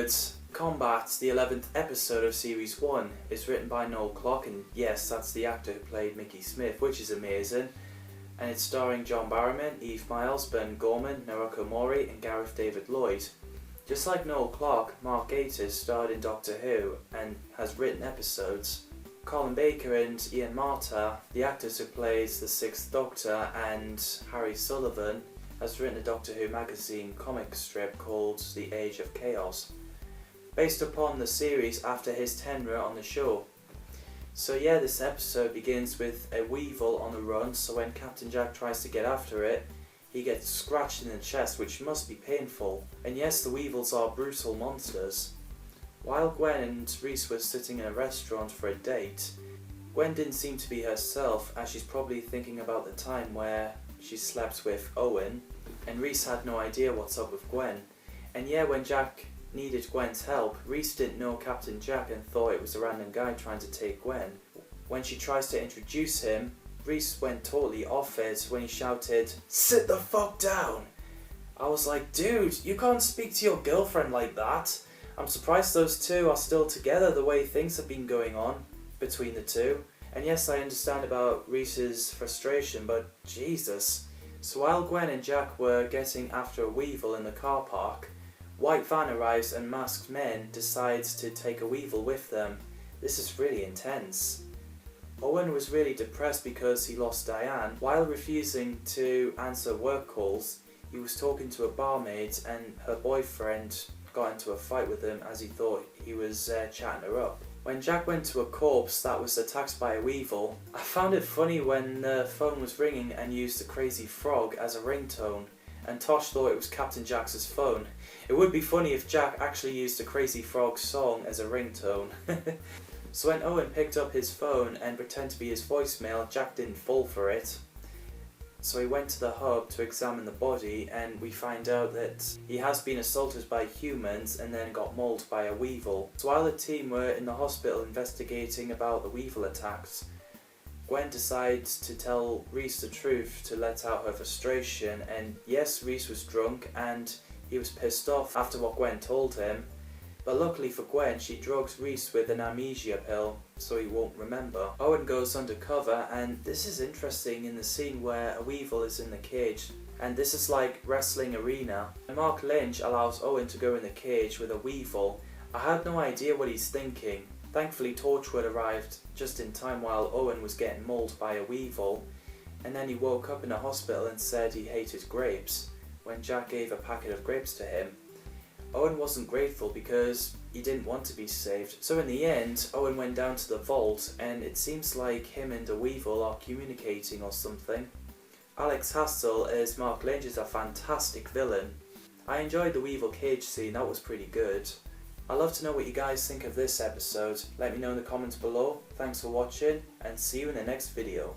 Torchwood Combat, the 11th episode of Series 1, is written by Noel Clarke, and yes, that's the actor who played Mickey Smith, which is amazing. And it's starring John Barrowman, Eve Miles, Ben Gorman, Noriko Mori, and Gareth David Lloyd. Just like Noel Clarke, Mark Gatiss starred in Doctor Who and has written episodes. Colin Baker and Ian Marter, the actors who plays the Sixth Doctor and Harry Sullivan, has written a Doctor Who magazine comic strip called The Age of Chaos, based upon the series after his tenure on the show. So yeah, this episode begins with a weevil on the run, so when Captain Jack tries to get after it, he gets scratched in the chest, which must be painful. And yes, the weevils are brutal monsters. While Gwen and Rhys were sitting in a restaurant for a date, Gwen didn't seem to be herself, as she's probably thinking about the time where she slept with Owen, and Rhys had no idea what's up with Gwen. And yeah, when Jack needed Gwen's help, Rhys didn't know Captain Jack and thought it was a random guy trying to take Gwen. When she tries to introduce him, Rhys went totally off it when he shouted, "Sit the fuck down!" I was like, dude, you can't speak to your girlfriend like that. I'm surprised those two are still together the way things have been going on between the two. And yes, I understand about Rhys's frustration, but Jesus. So while Gwen and Jack were getting after a weevil in the car park, White Van arrives and masked men decides to take a weevil with them. This is really intense. Owen was really depressed because he lost Diane. While refusing to answer work calls, he was talking to a barmaid and her boyfriend got into a fight with him as he thought he was chatting her up. When Jack went to a corpse that was attacked by a weevil, I found it funny when the phone was ringing and used the Crazy Frog as a ringtone, and Tosh thought it was Captain Jack's phone. It would be funny if Jack actually used the Crazy Frog song as a ringtone. So when Owen picked up his phone and pretended to be his voicemail, Jack didn't fall for it. So he went to the hub to examine the body, and we find out that he has been assaulted by humans and then got mauled by a weevil. So while the team were in the hospital investigating about the weevil attacks, Gwen decides to tell Rhys the truth to let out her frustration, and yes, Rhys was drunk and he was pissed off after what Gwen told him. But luckily for Gwen, she drugs Rhys with an amnesia pill, so he won't remember. Owen goes undercover, and this is interesting in the scene where a weevil is in the cage, and this is like wrestling arena. And Mark Lynch allows Owen to go in the cage with a weevil. I had no idea what he's thinking. Thankfully Torchwood arrived just in time while Owen was getting mauled by a weevil, and then he woke up in a hospital and said he hated grapes, when Jack gave a packet of grapes to him. Owen wasn't grateful because he didn't want to be saved. So in the end, Owen went down to the vault, and it seems like him and the weevil are communicating or something. Alex Hastel as Mark Lynch is a fantastic villain. I enjoyed the weevil cage scene, that was pretty good. I'd love to know what you guys think of this episode. Let me know in the comments below. Thanks for watching, and see you in the next video.